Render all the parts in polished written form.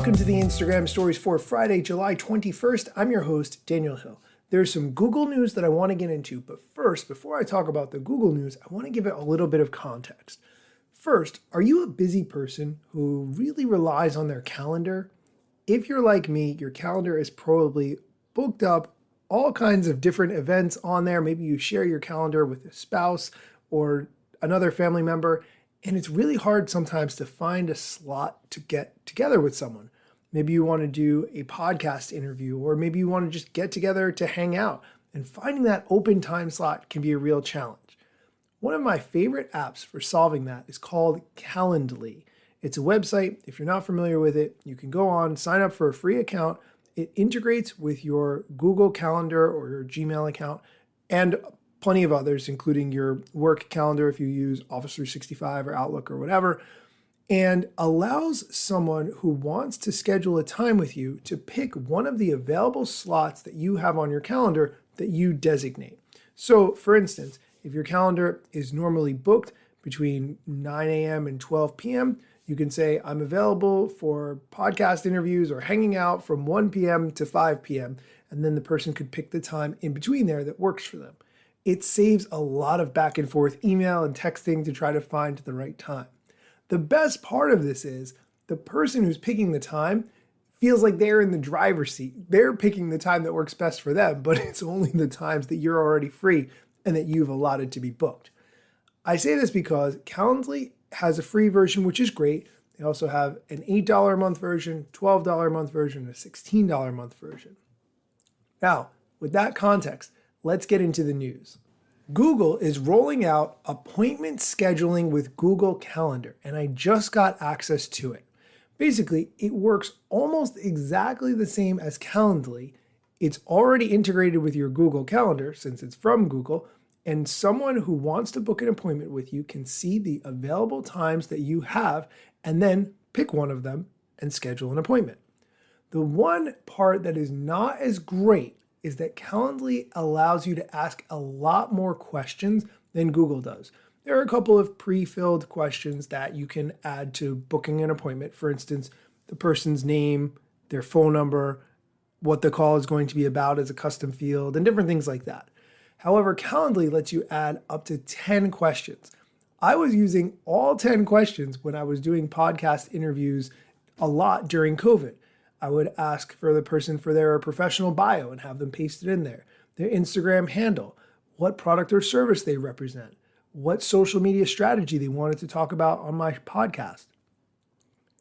Welcome to the Instagram Stories for Friday, July 21st. I'm your host, Daniel Hill. There's some Google news that I want to get into, but first, before I talk about the Google news, I want to give it a little bit of context. First, are you a busy person who really relies on their calendar? If you're like me, your calendar is probably booked up, all kinds of different events on there. Maybe you share your calendar with a spouse or another family member, and it's really hard sometimes to find a slot to get together with someone. Maybe you want to do a podcast interview, or maybe you want to just get together to hang out, and finding that open time slot can be a real challenge. One of my favorite apps for solving that is called Calendly. It's a website. If you're not familiar with it, you can go on, sign up for a free account. It integrates with your Google Calendar or your Gmail account and plenty of others, including your work calendar if you use Office 365 or Outlook or whatever, and allows someone who wants to schedule a time with you to pick one of the available slots that you have on your calendar that you designate. So, for instance, if your calendar is normally booked between 9 a.m. and 12 p.m., you can say, I'm available for podcast interviews or hanging out from 1 p.m. to 5 p.m., and then the person could pick the time in between there that works for them. It saves a lot of back and forth email and texting to try to find the right time. The best part of this is the person who's picking the time feels like they're in the driver's seat. They're picking the time that works best for them, but it's only the times that you're already free and that you've allotted to be booked. I say this because Calendly has a free version, which is great. They also have an $8 a month version, $12 a month version, a $16 a month version. Now, with that context, let's get into the news. Google is rolling out appointment scheduling with Google Calendar, and I just got access to it. Basically, it works almost exactly the same as Calendly. It's already integrated with your Google Calendar since it's from Google, and someone who wants to book an appointment with you can see the available times that you have and then pick one of them and schedule an appointment. The one part that is not as great is that Calendly allows you to ask a lot more questions than Google does. There are a couple of pre-filled questions that you can add to booking an appointment. For instance, the person's name, their phone number, what the call is going to be about as a custom field, and different things like that. However, Calendly lets you add up to 10 questions. I was using all 10 questions when I was doing podcast interviews a lot during COVID. I would ask for the person for their professional bio and have them paste it in there, their Instagram handle, what product or service they represent, what social media strategy they wanted to talk about on my podcast,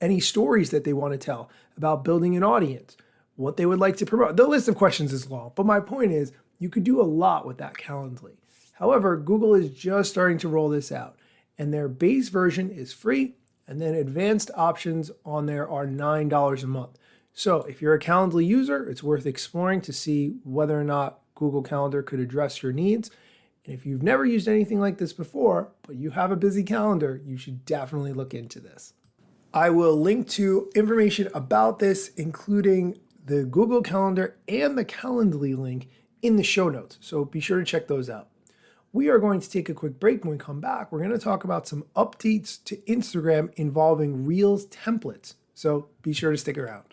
any stories that they want to tell about building an audience, what they would like to promote. The list of questions is long, but my point is you could do a lot with that Calendly. However, Google is just starting to roll this out, and their base version is free, and then advanced options on there are $9 a month. So if you're a Calendly user, it's worth exploring to see whether or not Google Calendar could address your needs. And if you've never used anything like this before, but you have a busy calendar, you should definitely look into this. I will link to information about this, including the Google Calendar and the Calendly link in the show notes. So be sure to check those out. We are going to take a quick break. When we come back, we're going to talk about some updates to Instagram involving Reels templates. So be sure to stick around.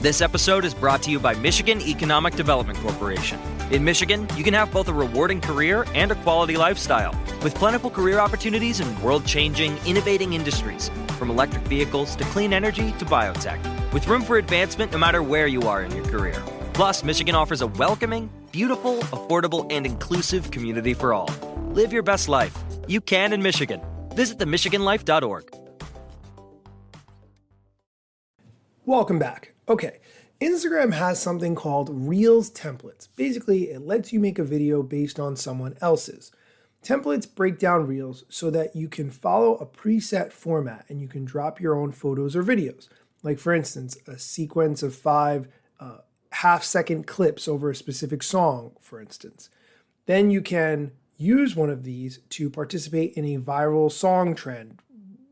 This episode is brought to you by Michigan Economic Development Corporation. In Michigan, you can have both a rewarding career and a quality lifestyle, with plentiful career opportunities in world-changing, innovating industries, from electric vehicles to clean energy to biotech, with room for advancement no matter where you are in your career. Plus, Michigan offers a welcoming, beautiful, affordable, and inclusive community for all. Live your best life. You can in Michigan. Visit themichiganlife.org. Welcome back. Okay, Instagram has something called Reels templates. Basically, it lets you make a video based on someone else's. Templates break down Reels so that you can follow a preset format and you can drop your own photos or videos. Like, for instance, a sequence of 5 half-second clips over a specific song, for instance. Then you can use one of these to participate in a viral song trend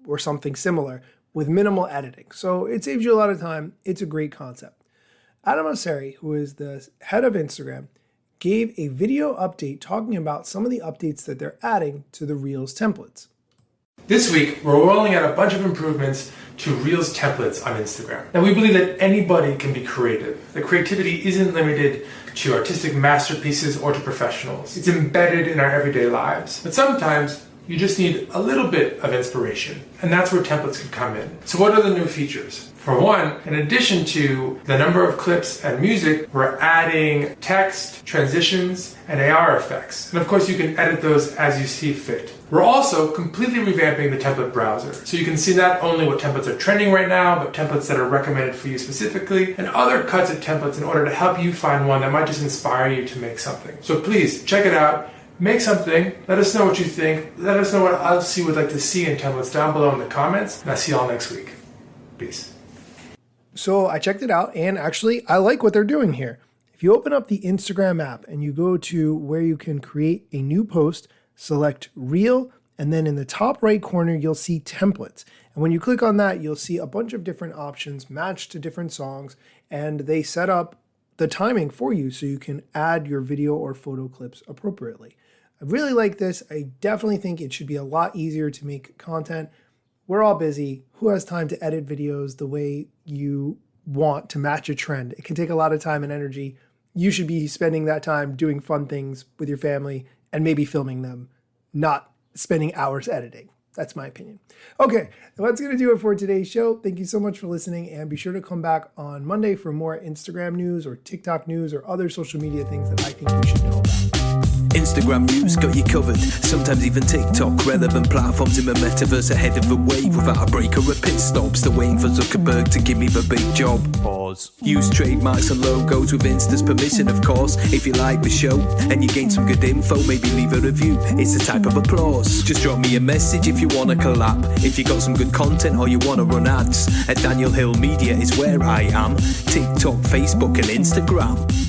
or something similar with minimal editing. So it saves you a lot of time. It's a great concept. Adam Mosseri, who is the head of Instagram, gave a video update talking about some of the updates that they're adding to the Reels templates. This week, we're rolling out a bunch of improvements to Reels templates on Instagram. Now, we believe that anybody can be creative. The creativity isn't limited to artistic masterpieces or to professionals. It's embedded in our everyday lives. But sometimes you just need a little bit of inspiration, and that's where templates can come in. So what are the new features? For one, in addition to the number of clips and music, we're adding text, transitions, and AR effects. And of course, you can edit those as you see fit. We're also completely revamping the template browser. So you can see not only what templates are trending right now, but templates that are recommended for you specifically, and other cuts of templates in order to help you find one that might just inspire you to make something. So please, check it out. Make something. Let us know what you think. Let us know what else you would like to see in templates down below in the comments. And I'll see you all next week. Peace. So I checked it out, and actually I like what they're doing here. If you open up the Instagram app and you go to where you can create a new post, select Reel, and then in the top right corner, you'll see templates. And when you click on that, you'll see a bunch of different options matched to different songs, and they set up the timing for you so you can add your video or photo clips appropriately. I really like this. I definitely think it should be a lot easier to make content. We're all busy. Who has time to edit videos the way you want to match a trend? It can take a lot of time and energy. You should be spending that time doing fun things with your family and maybe filming them, not spending hours editing. That's my opinion. Okay, that's going to do it for today's show. Thank you so much for listening, and be sure to come back on Monday for more Instagram news or TikTok news or other social media things that I think you should know about. Instagram news got you covered, sometimes even TikTok. Relevant platforms in the metaverse ahead of the wave, without a break or a pit stop. Still waiting for Zuckerberg to give me the big job. Pause. Use trademarks and logos with Insta's permission, of course. If you like the show and you gain some good info, maybe leave a review. It's a type of applause. Just drop me a message if you want to collab. If you got some good content or you want to run ads, at Daniel Hill Media is where I am. TikTok, Facebook and Instagram.